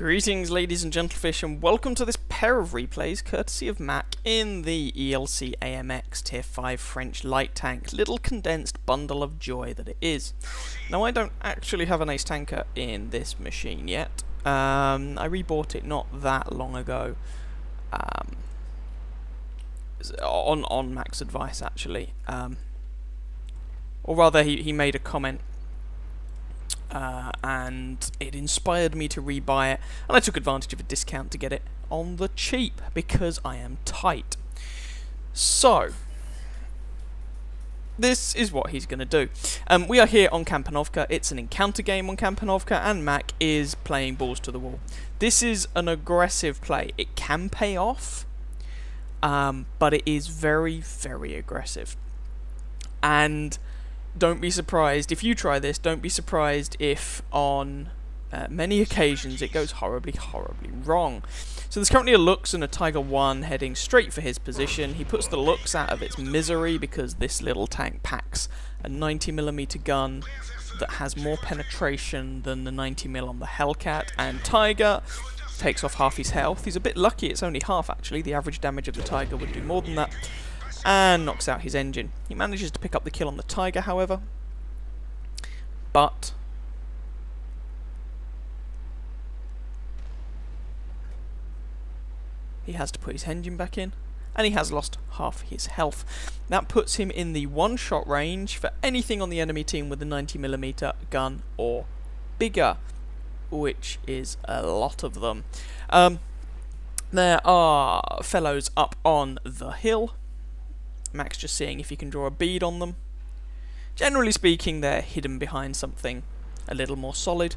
Greetings, ladies and gentlefish, and welcome to this pair of replays courtesy of Mac in the ELC AMX Tier 5 French light tank, little condensed bundle of joy that it is. Now, I don't actually have an ace tanker in this machine yet. I rebought it not that long ago, on Mac's advice actually, or rather he made a comment. And it inspired me to rebuy it, and I took advantage of a discount to get it on the cheap because I am tight. So this is what he's going to do. We are here on Kampanovka. It's an encounter game on Kampanovka, and Mac is playing balls to the wall. This is an aggressive play. It can pay off, but it is very, very aggressive. And don't be surprised if you try this. Don't be surprised if on many occasions it goes horribly, horribly wrong. So there's currently a Lux and a Tiger 1 heading straight for his position. He puts the Lux out of its misery because this little tank packs a 90mm gun that has more penetration than the 90mm on the Hellcat, and Tiger takes off half his health. He's a bit lucky, it's only half actually. The average damage of the Tiger would do more than that. And knocks out his engine. He manages to pick up the kill on the Tiger, however, but he has to put his engine back in, and he has lost half his health. That puts him in the one-shot range for anything on the enemy team with a 90mm gun or bigger, which is a lot of them. There are fellows up on the hill. Mac's just seeing if he can draw a bead on them. Generally speaking, they're hidden behind something a little more solid.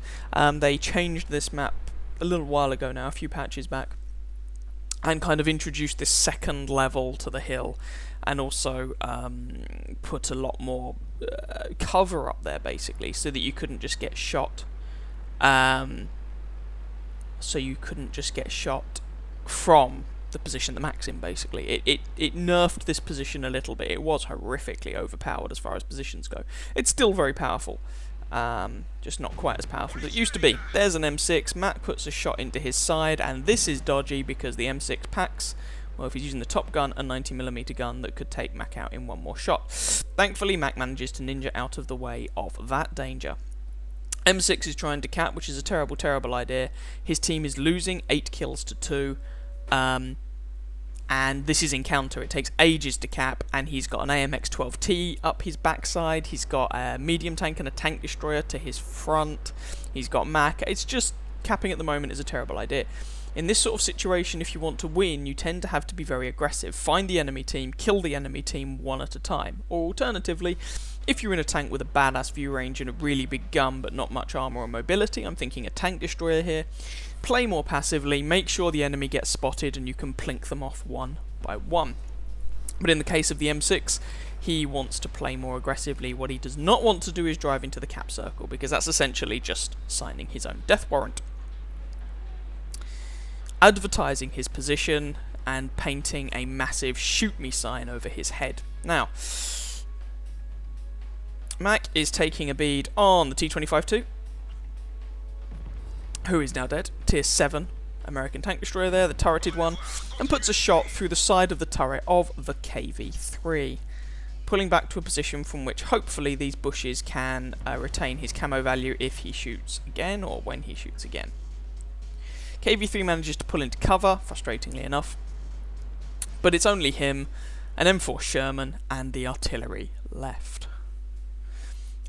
They changed this map a little while ago now, a few patches back, and kind of introduced this second level to the hill, and also put a lot more cover up there, basically, so that you couldn't just get shot. From the position that Mac's in, basically. It nerfed this position a little bit. It was horrifically overpowered as far as positions go. It's still very powerful, just not quite as powerful as it used to be. There's an M6. Mac puts a shot into his side, and this is dodgy because the M6 packs, well, if he's using the top gun, a 90mm gun that could take Mac out in one more shot. Thankfully, Mac manages to ninja out of the way of that danger. M6 is trying to cap, which is a terrible, terrible idea. His team is losing 8 kills to 2. And this is encounter. It takes ages to cap, and he's got an AMX-12T up his backside. He's got a medium tank and a tank destroyer to his front. He's got Mac. It's just, capping at the moment is a terrible idea. In this sort of situation, if you want to win, you tend to have to be very aggressive. Find the enemy team, kill the enemy team one at a time. Or alternatively, if you're in a tank with a badass view range and a really big gun but not much armor or mobility, I'm thinking a tank destroyer here, play more passively, make sure the enemy gets spotted and you can plink them off one by one. But in the case of the M6, he wants to play more aggressively. What he does not want to do is drive into the cap circle, because that's essentially just signing his own death warrant. Advertising his position and painting a massive shoot me sign over his head. Now, Mac is taking a bead on the T-25-2, who is now dead. Tier 7 American tank destroyer there, the turreted one, and puts a shot through the side of the turret of the KV-3, pulling back to a position from which hopefully these bushes can retain his camo value if he shoots again, or when he shoots again. KV-3 manages to pull into cover, frustratingly enough, but it's only him, an M4 Sherman, and the artillery left.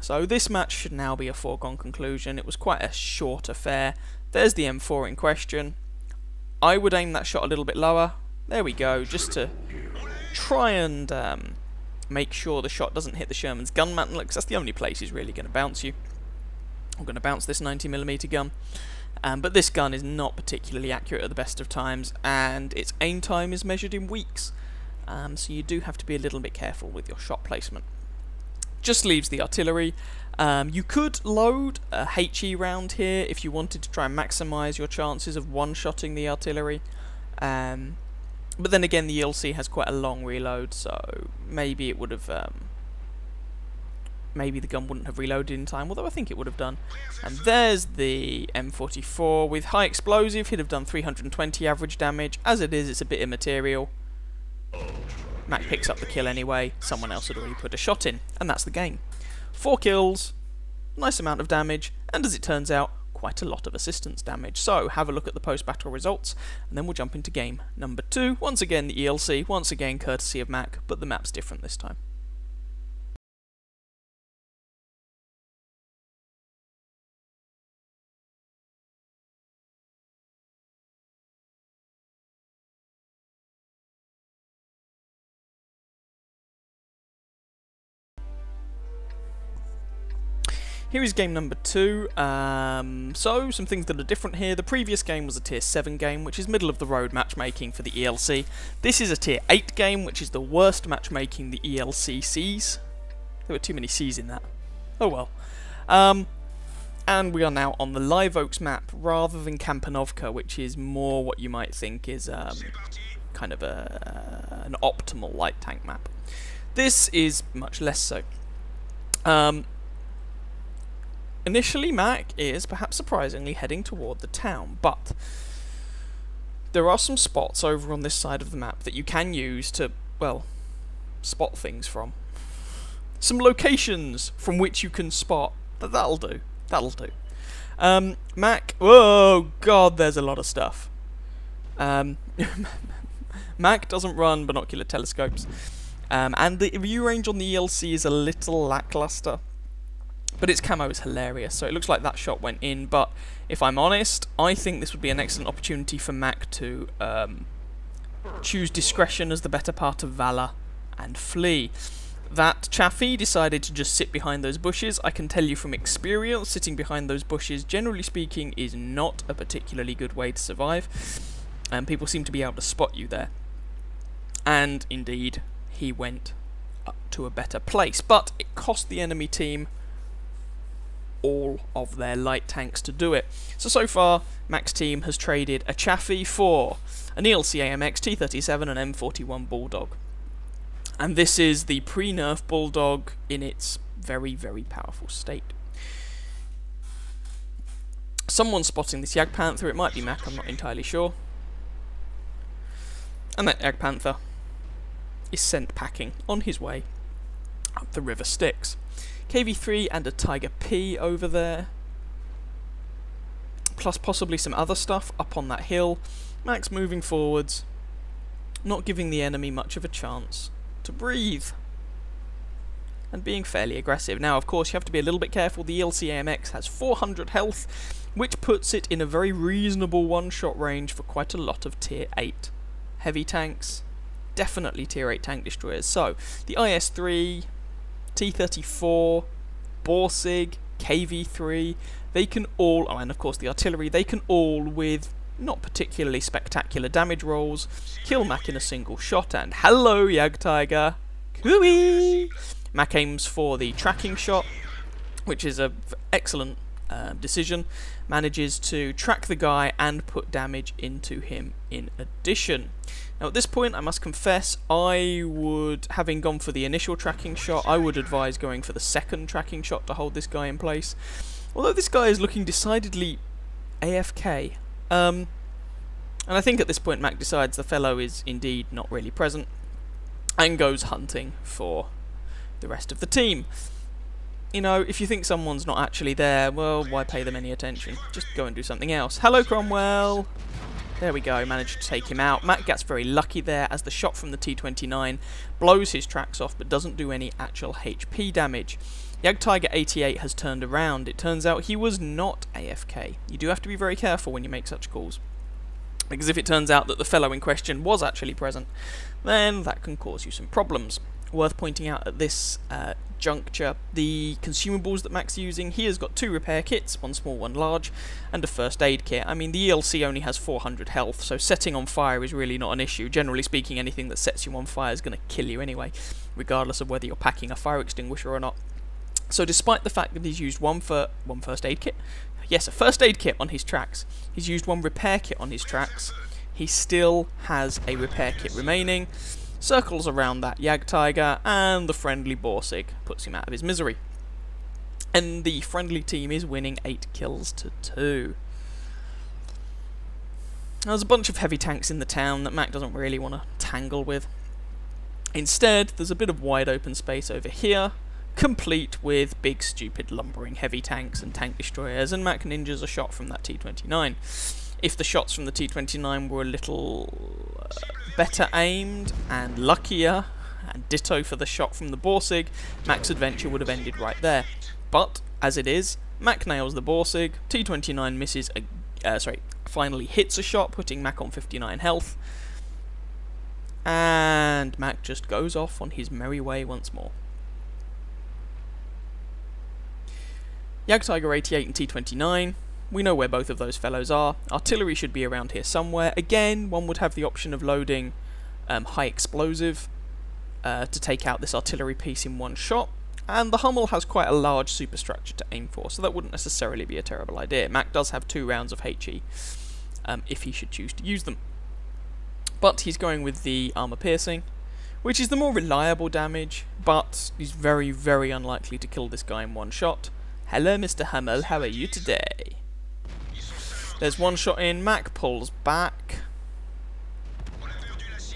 So this match should now be a foregone conclusion. It was quite a short affair. There's the M4 in question. I would aim that shot a little bit lower. There we go, just to try and make sure the shot doesn't hit the Sherman's gun mantle, because that's the only place he's really going to bounce you. I'm going to bounce this 90mm gun. But this gun is not particularly accurate at the best of times, and its aim time is measured in weeks. So you do have to be a little bit careful with your shot placement. Just leaves the artillery. You could load a HE round here if you wanted to try and maximise your chances of one-shotting the artillery. But then again, the ELC has quite a long reload, so maybe it would have maybe the gun wouldn't have reloaded in time, although I think it would have done. And there's the M44 with high explosive. He'd have done 320 average damage. As it is, it's a bit immaterial. Mac picks up the kill anyway. Someone else had already put a shot in, and that's the game. 4 kills, nice amount of damage, and as it turns out, quite a lot of assistance damage. So have a look at the post-battle results, and then we'll jump into game number 2. Once again the ELC, once again courtesy of Mac, but the map's different this time. Here is game number 2. So, some things that are different here. The previous game was a tier 7 game, which is middle of the road matchmaking for the ELC. This is a tier 8 game, which is the worst matchmaking the ELC sees. There were too many C's in that. Oh well. And we are now on the Live Oaks map, rather than Kampanovka, which is more what you might think is kind of an optimal light tank map. This is much less so. Initially, Mac is, perhaps surprisingly, heading toward the town, but there are some spots over on this side of the map that you can use to, well, spot things from. Some locations from which you can spot. That'll do. That'll do. Mac... Whoa, God, there's a lot of stuff. Mac doesn't run binocular telescopes, and the view range on the ELC is a little lackluster. But its camo is hilarious, so it looks like that shot went in, but if I'm honest, I think this would be an excellent opportunity for Mac to choose discretion as the better part of valour and flee. That Chaffee decided to just sit behind those bushes. I can tell you from experience, sitting behind those bushes, generally speaking, is not a particularly good way to survive, and people seem to be able to spot you there. And indeed, he went up to a better place, but it cost the enemy team all of their light tanks to do it. So far, Mac's team has traded a Chaffee for an ELC AMX, T-37 and M41 Bulldog. And this is the pre-nerf Bulldog in its very, very powerful state. Someone's spotting this Jagdpanther. It might be Mac, I'm not entirely sure. And that Jagdpanther is sent packing on his way up the River Styx. KV-3 and a Tiger P over there, plus possibly some other stuff up on that hill. Mac's moving forwards, not giving the enemy much of a chance to breathe, and being fairly aggressive. Now, of course, you have to be a little bit careful. The ELC AMX has 400 health, which puts it in a very reasonable one-shot range for quite a lot of tier 8 heavy tanks, definitely tier 8 tank destroyers. So, the IS-3, T-34, Borsig, KV-3, they can all, oh, and of course the artillery, they can all, with not particularly spectacular damage rolls, kill Mac in a single shot, and hello, Jagdtiger! Cooey! Mac aims for the tracking shot, which is an excellent decision, manages to track the guy and put damage into him in addition. Now at this point, I must confess, I would, having gone for the initial tracking shot, I would advise going for the second tracking shot to hold this guy in place. Although this guy is looking decidedly AFK. And I think at this point Mac decides the fellow is indeed not really present, and goes hunting for the rest of the team. You know, if you think someone's not actually there, well, why pay them any attention? Just go and do something else. Hello, Cromwell! There we go, managed to take him out. Mac gets very lucky there as the shot from the T-29 blows his tracks off but doesn't do any actual HP damage. Jagdtiger 88 has turned around. It turns out he was not AFK. You do have to be very careful when you make such calls, because if it turns out that the fellow in question was actually present, then that can cause you some problems. Worth pointing out at this juncture, the consumables that Mac's using, he has got 2 repair kits, one small, one large, and a first aid kit. I mean, the ELC only has 400 health, so setting on fire is really not an issue. Generally speaking, anything that sets you on fire is going to kill you anyway, regardless of whether you're packing a fire extinguisher or not. So despite the fact that he's used one first aid kit, yes, a first aid kit on his tracks, he's used 1 repair kit on his tracks, he still has a repair kit remaining, circles around that Jagdtiger, and the friendly Borsig puts him out of his misery. and the friendly team is winning 8 kills to 2. There's a bunch of heavy tanks in the town that Mac doesn't really want to tangle with. Instead, there's a bit of wide open space over here, complete with big stupid lumbering heavy tanks and tank destroyers, and Mac ninjas a shot from that T-29. If the shots from the T-29 were a little better aimed and luckier, and ditto for the shot from the Borsig, Mac's adventure would have ended right there. But, as it is, Mac nails the Borsig, T-29 misses finally hits a shot, putting Mac on 59 health, and Mac just goes off on his merry way once more. Jagdtiger 88 and T-29, we know where both of those fellows are. Artillery should be around here somewhere. Again, one would have the option of loading high explosive to take out this artillery piece in one shot, and the Hummel has quite a large superstructure to aim for, so that wouldn't necessarily be a terrible idea. Mac does have 2 rounds of HE if he should choose to use them. But he's going with the armor piercing, which is the more reliable damage, but he's very, very unlikely to kill this guy in one shot. Hello, Mr. Hummel, how are you today? There's one shot in, Mac pulls back,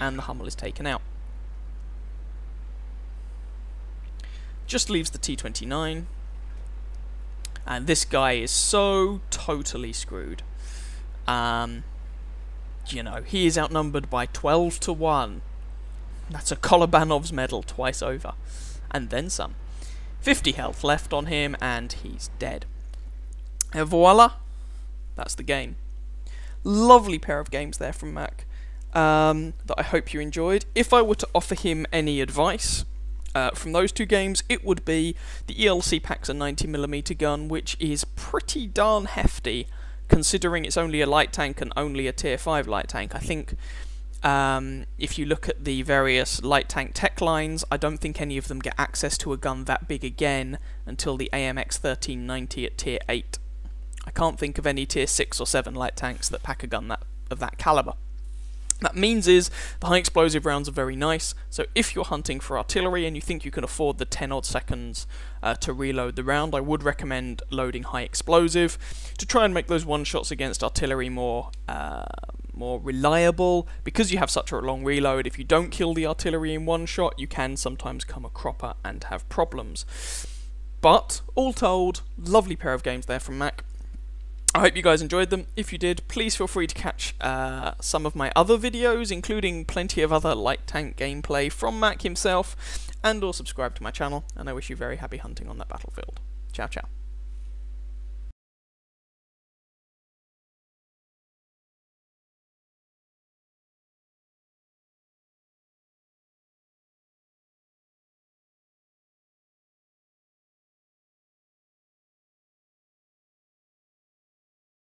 and the Hummel is taken out. Just leaves the T-29, and this guy is so totally screwed. You know, he is outnumbered by 12 to 1. That's a Kolobanov's medal twice over, and then some. 50 health left on him, and he's dead. And voila, that's the game. Lovely pair of games there from Mac that I hope you enjoyed. If I were to offer him any advice from those 2 games, it would be the ELC packs a 90mm gun, which is pretty darn hefty, considering it's only a light tank and only a tier 5 light tank. I think if you look at the various light tank tech lines, I don't think any of them get access to a gun that big again until the AMX 1390 at tier 8. I can't think of any tier 6 or 7 light tanks that pack a gun of that caliber. That means is the high explosive rounds are very nice, so if you're hunting for artillery and you think you can afford the 10 odd seconds to reload the round, I would recommend loading high explosive to try and make those one shots against artillery more reliable. Because you have such a long reload, if you don't kill the artillery in one shot, you can sometimes come a cropper and have problems. But all told, lovely pair of games there from Mac. I hope you guys enjoyed them. If you did, please feel free to catch some of my other videos, including plenty of other light tank gameplay from Mac himself, and or subscribe to my channel, and I wish you very happy hunting on that battlefield. Ciao, ciao.